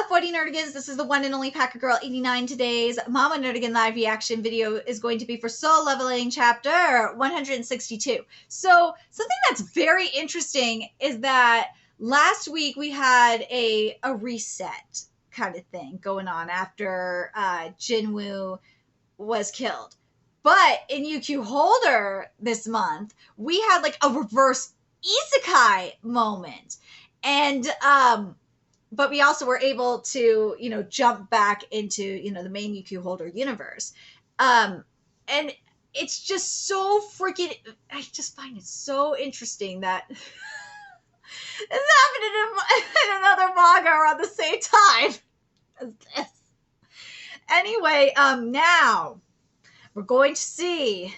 up, Woody Nerdigans? This is the one and only Packer Girl 89. Today's Mama Nerdigan live reaction video is going to be for Soul Leveling Chapter 162. So something that's very interesting is that last week we had a reset kind of thing going on after Jinwoo was killed. But in UQ Holder this month, we had like a reverse isekai moment. And but we also were able to, jump back into, the main UQ Holder universe. And it's just so freaking, I just find it so interesting that it's happening in another manga around the same time as this. Anyway, now we're going to see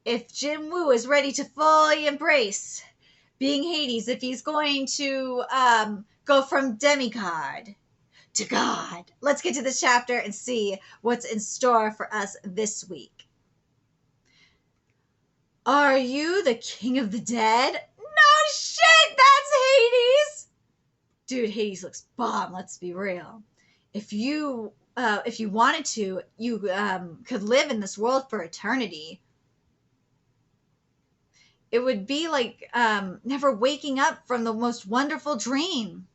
if Jinwoo is ready to fully embrace being Hades, if he's going to go from demigod to god. Let's get to this chapter and see what's in store for us this week. Are you the king of the dead? No shit, that's Hades! Dude, Hades looks bomb, let's be real. If you wanted to, you could live in this world for eternity. It would be like never waking up from the most wonderful dream.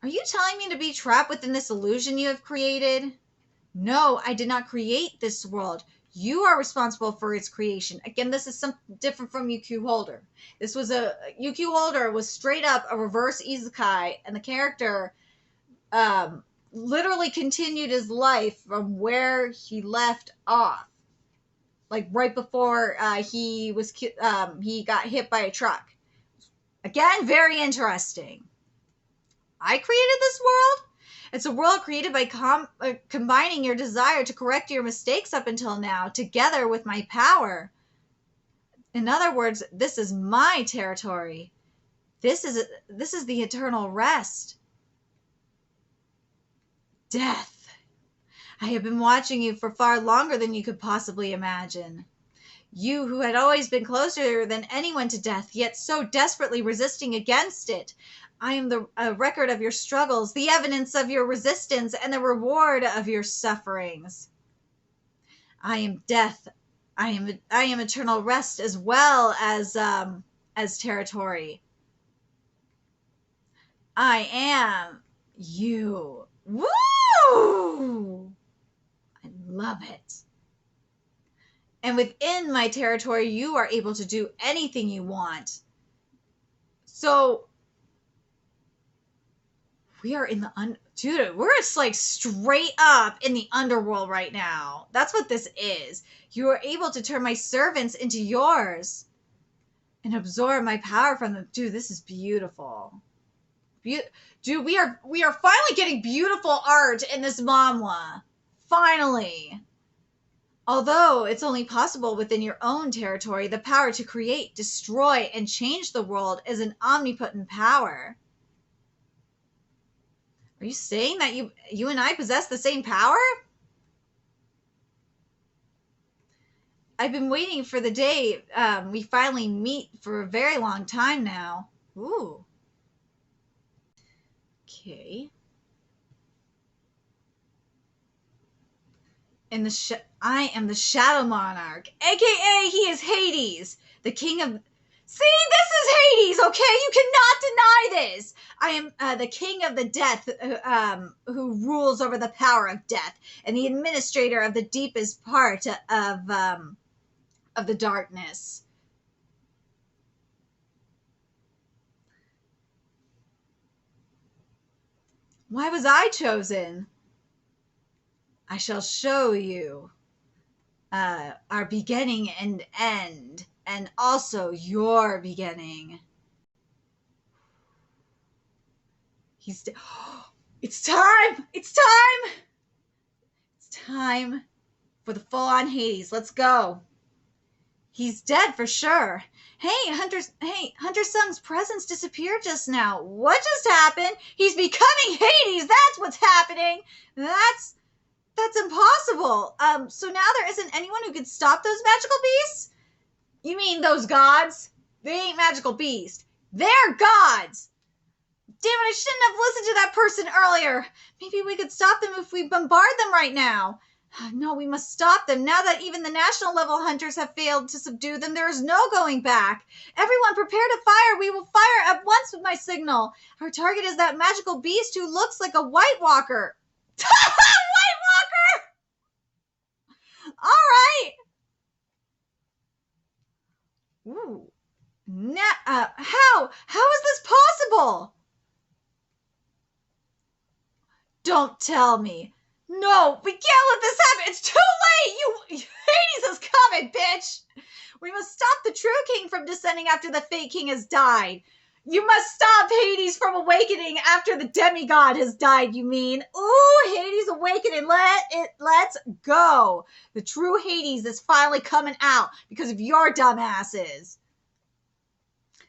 Are you telling me to be trapped within this illusion you have created? No, I did not create this world. You are responsible for its creation. Again, this is something different from UQ Holder. This was UQ Holder was straight up a reverse isekai, and the character literally continued his life from where he left off. Like right before he got hit by a truck. Again, very interesting. I created this world? It's a world created by combining your desire to correct your mistakes up until now together with my power. In other words, this is my territory. This is the eternal rest. Death. I have been watching you for far longer than you could possibly imagine. You who had always been closer than anyone to death, yet so desperately resisting against it. I am the record of your struggles, the evidence of your resistance, and the reward of your sufferings. I am death. I am eternal rest as well as territory. I am you. Woo! I love it. And within my territory, you are able to do anything you want. So we are in the dude, we're just like straight up in the underworld right now. That's what this is. You are able to turn my servants into yours and absorb my power from them. Dude, this is beautiful. Dude, we are finally getting beautiful art in this manhwa. Finally. Although it's only possible within your own territory, the power to create, destroy, and change the world is an omnipotent power. Are you saying that you and I possess the same power? I've been waiting for the day we finally meet for a very long time now. Ooh. Okay. I am the Shadow Monarch, aka he is Hades, the king of... See, this is Hades, okay? You cannot deny this. I am the king of the death, who rules over the power of death, and the administrator of the deepest part of the darkness. Why was I chosen? I shall show you our beginning and end, and also your beginning. It's time! It's time! It's time for the full-on Hades. Let's go. He's dead for sure. Hey, Hunter Sung's presence disappeared just now. What just happened? He's becoming Hades. That's what's happening. That's impossible. So now there isn't anyone who could stop those magical beasts? You mean those gods? They ain't magical beasts. They're gods. Damn it, I shouldn't have listened to that person earlier. Maybe we could stop them if we bombard them right now. No, we must stop them. Now that even the national level hunters have failed to subdue them, there is no going back. Everyone prepare to fire. We will fire at once with my signal. Our target is that magical beast who looks like a White Walker. White Walker! All right. Ooh. How is this possible? Don't tell me. No, we can't let this happen. It's too late. Hades is coming, bitch. We must stop the true king from descending after the fake king has died. You must stop Hades from awakening after the demigod has died, you mean? Ooh, Hades awakening. Let's go. The true Hades is finally coming out because of your dumbasses.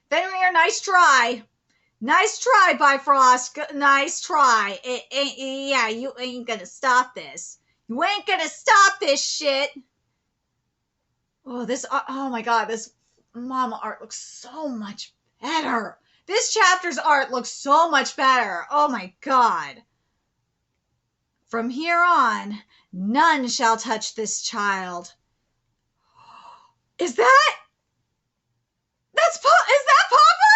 Fenrir, nice try. Nice try, Bifrost. Nice try. Yeah, you ain't gonna stop this. You ain't gonna stop this shit. Oh my god, this mama art looks so much better. This chapter's art looks so much better. Oh my god. From here on, none shall touch this child. Is that Papa?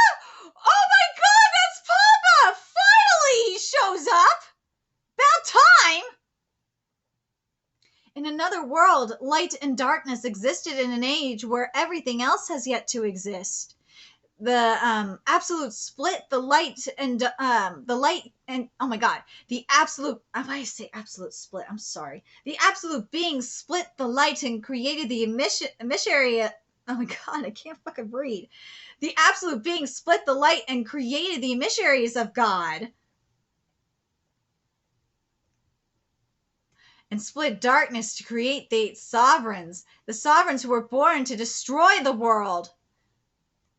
Oh my god, that's Papa! Finally he shows up! About time! In another world, light and darkness existed in an age where everything else has yet to exist. The absolute split, the light and oh my god, the absolute, I say absolute split, I'm sorry. The absolute being split the light and created the emissary. Oh my god, I can't fucking read. The absolute being split the light and created the emissaries of God. And split darkness to create the sovereigns who were born to destroy the world.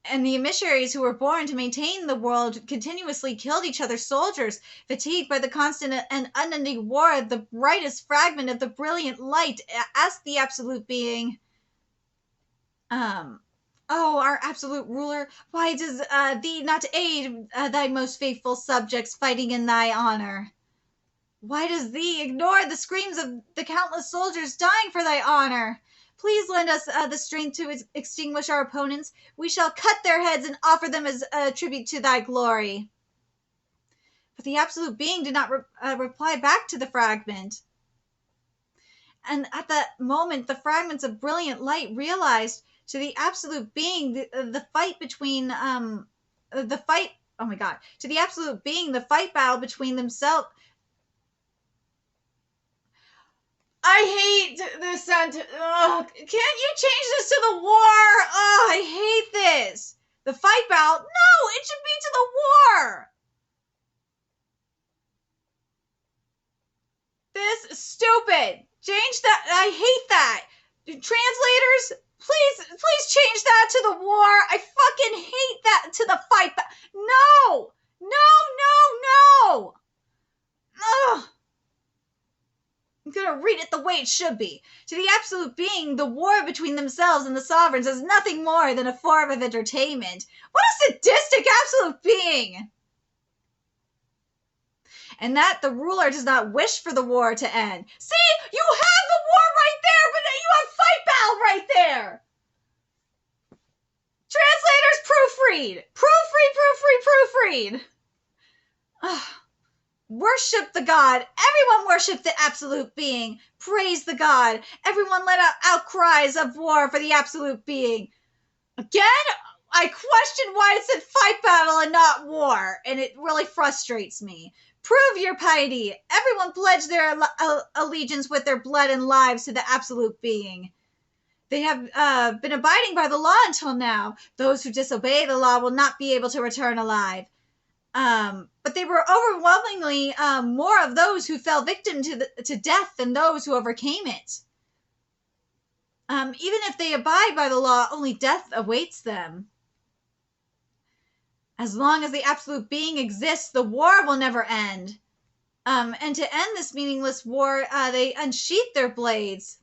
And the emissaries who were born to maintain the world continuously killed each other's soldiers, fatigued by the constant and unending war. The brightest fragment of the brilliant light asked the absolute being, "Oh, our absolute ruler, why does thee not aid thy most faithful subjects fighting in thy honor? Why does thee ignore the screams of the countless soldiers dying for thy honor? Please lend us the strength to extinguish our opponents. We shall cut their heads and offer them as a tribute to thy glory." But the absolute being did not reply back to the fragment. And at that moment, the fragments of brilliant light realized to the absolute being the fight between to the absolute being the fight battle between themselves. I hate this sentence. Can't you change this to the war? I hate this. The fight battle? No, it should be to the war. This is stupid. Change that. I hate that. Translators, please change that to the war. I fucking hate that to the fight. No. Ugh. I'm gonna read it the way it should be. To the absolute being, the war between themselves and the sovereigns is nothing more than a form of entertainment. What a sadistic absolute being! And that the ruler does not wish for the war to end. See, you have the war right there, but you have fight battle right there. Translators, proofread. Worship the god. Everyone worship the absolute being. Praise the god. Everyone let out outcries of war for the absolute being. Again, I question why it said fight battle and not war, and it really frustrates me. Prove your piety. Everyone pledge their allegiance with their blood and lives to the absolute being. They have been abiding by the law until now. Those who disobey the law will not be able to return alive. But they were overwhelmingly more of those who fell victim to death than those who overcame it. Even if they abide by the law, only death awaits them. As long as the absolute being exists, the war will never end. And to end this meaningless war, they unsheathed their blades.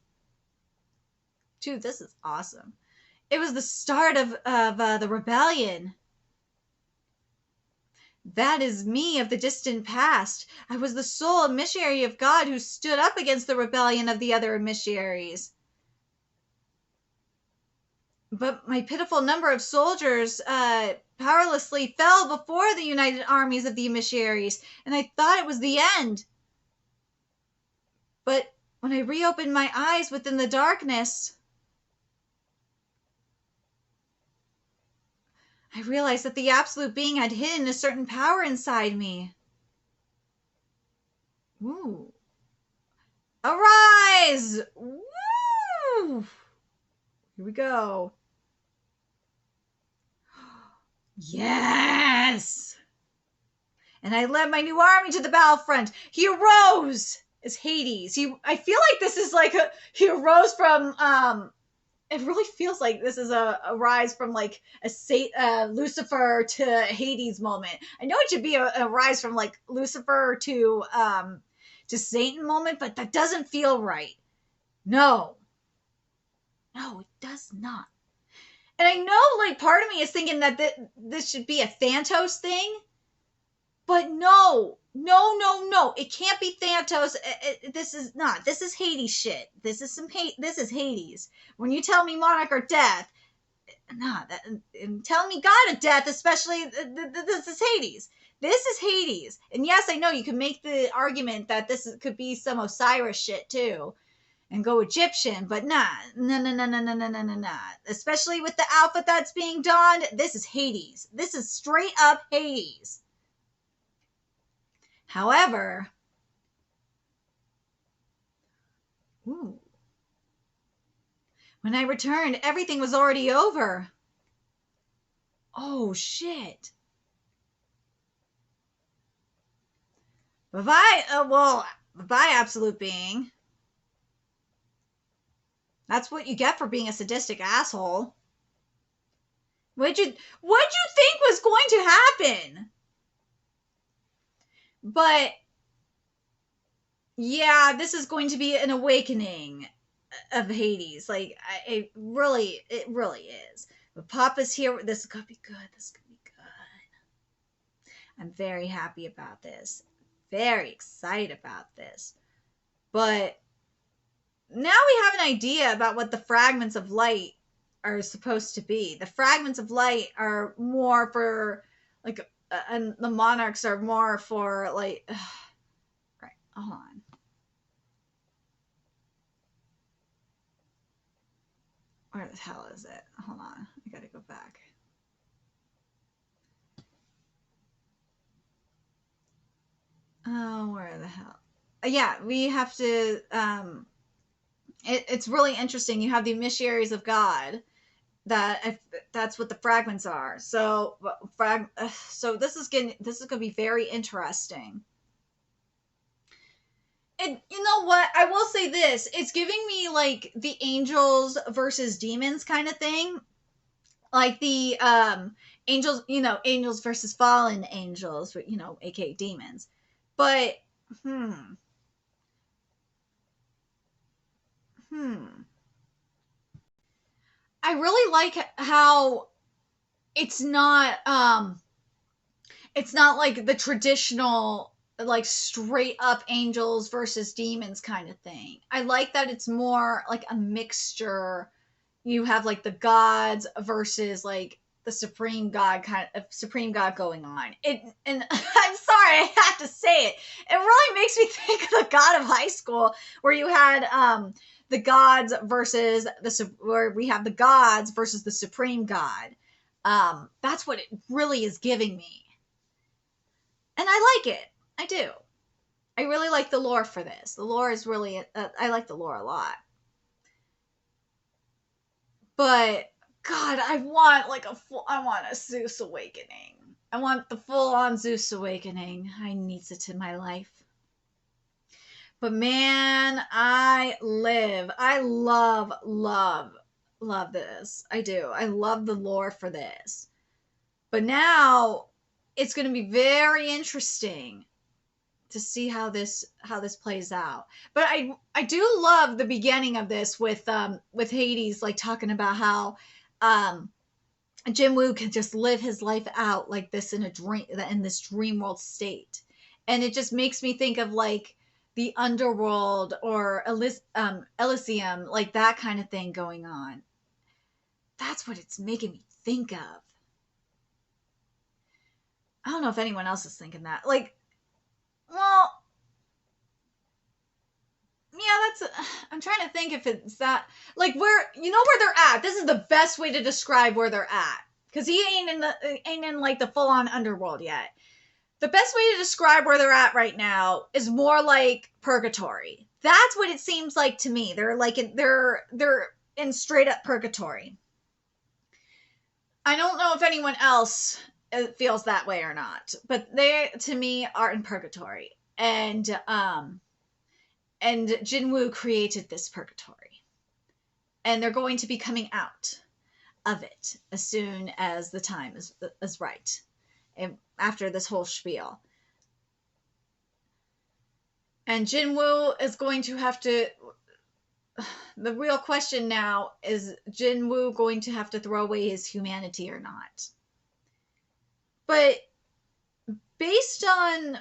Dude, this is awesome. It was the start of the rebellion. That is me of the distant past. I was the sole emissary of God who stood up against the rebellion of the other emissaries. But my pitiful number of soldiers powerlessly fell before the united armies of the emissaries, and I thought it was the end. But when I reopened my eyes within the darkness, I realized that the absolute being had hidden a certain power inside me. Ooh. Arise! Woo! Here we go. Yes! And I led my new army to the battlefront. He arose as Hades. I feel like this is like he arose from it really feels like this is a rise from like a Lucifer to Hades moment. I know it should be a rise from like Lucifer to Satan moment, but that doesn't feel right. No, it does not. And I know like part of me is thinking that this should be a Thanatos thing, but no. It can't be Thanatos. This is not. This is Hades shit. This is Hades. When you tell me monarch or death, and tell me God of death, especially this is Hades. This is Hades. And yes, I know you can make the argument that could be some Osiris shit too, and go Egyptian, but nah. Especially with the outfit that's being donned, this is Hades. This is straight up Hades. However, when I returned, everything was already over. Oh, shit. Bye-bye, absolute being. That's what you get for being a sadistic asshole. What'd you think was going to happen? But yeah, this is going to be an awakening of Hades. Like it really is. But Papa's here. This is gonna be good. I'm very happy about this. Very excited about this. But now we have an idea about what the fragments of light are supposed to be. The fragments of light are more for like, and the monarchs are more for like. Right, hold on. Where the hell is it? Hold on, I gotta go back. Oh, where the hell? Yeah, we have to. It's really interesting. You have the emissaries of God. That's what the fragments are. So this is gonna be very interesting. And you know what? I will say this: it's giving me like the angels versus demons kind of thing, like the angels. Angels versus fallen angels, aka demons. But I really like how it's not like the traditional like straight up angels versus demons kind of thing. I like that it's more like a mixture. You have like the gods versus like the supreme god going on. And I'm sorry, I have to say it. It really makes me think of the God of High School, where you had the gods versus where we have the gods versus the supreme god. That's what it really is giving me. And I like it. I do. I really like the lore for this. The lore is really, I like the lore a lot. But God, I want a Zeus awakening. I want the full on Zeus awakening. I need it in my life. But man, I love this. I do. I love the lore for this. But now it's going to be very interesting to see how this plays out. But I do love the beginning of this with Hades like talking about how Jinwoo can just live his life out like this in this dream world state. And it just makes me think of like the underworld or Elysium, like that kind of thing going on. That's what it's making me think of. I don't know if anyone else is thinking that. Like, well, yeah, I'm trying to think if it's that, like, where, where they're at. This is the best way to describe where they're at. Because he ain't in like the full on underworld yet. The best way to describe where they're at right now is more like purgatory. That's what it seems like to me. They're in straight up purgatory. I don't know if anyone else feels that way or not, but they to me are in purgatory. And Jinwoo created this purgatory. And they're going to be coming out of it as soon as the time is right. And after this whole spiel. And Jinwoo is going to have to... The real question now is Jinwoo going to have to throw away his humanity or not? But based on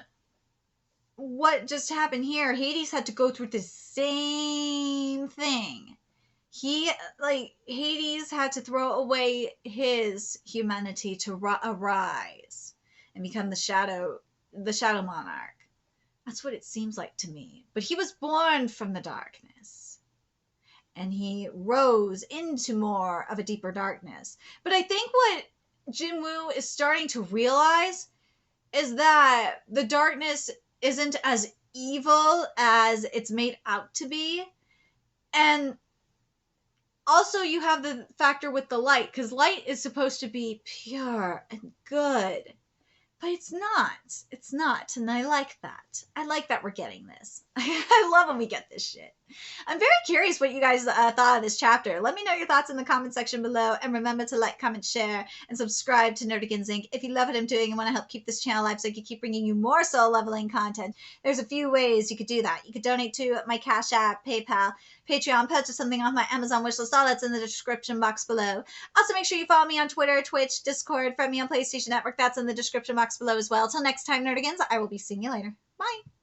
what just happened here, Hades had to go through the same thing. Hades had to throw away his humanity to arise and become the shadow monarch. That's what it seems like to me. But he was born from the darkness. And he rose into more of a deeper darkness. But I think what Jinwoo is starting to realize is that the darkness isn't as evil as it's made out to be. And also you have the factor with the light, because light is supposed to be pure and good. But it's not, and I like that. I like that we're getting this. I love when we get this shit. I'm very curious what you guys thought of this chapter. Let me know your thoughts in the comment section below, and remember to like, comment, share, and subscribe to Nerdigans Inc. If you love what I'm doing and want to help keep this channel alive so I can keep bringing you more soul leveling content, there's a few ways you could do that. You could donate to my Cash App, PayPal, Patreon, purchase something off my Amazon wishlist. All that's in the description box below. Also, make sure you follow me on Twitter, Twitch, Discord, friend me on PlayStation Network. That's in the description box below as well. Till next time, Nerdigans, I will be seeing you later. Bye.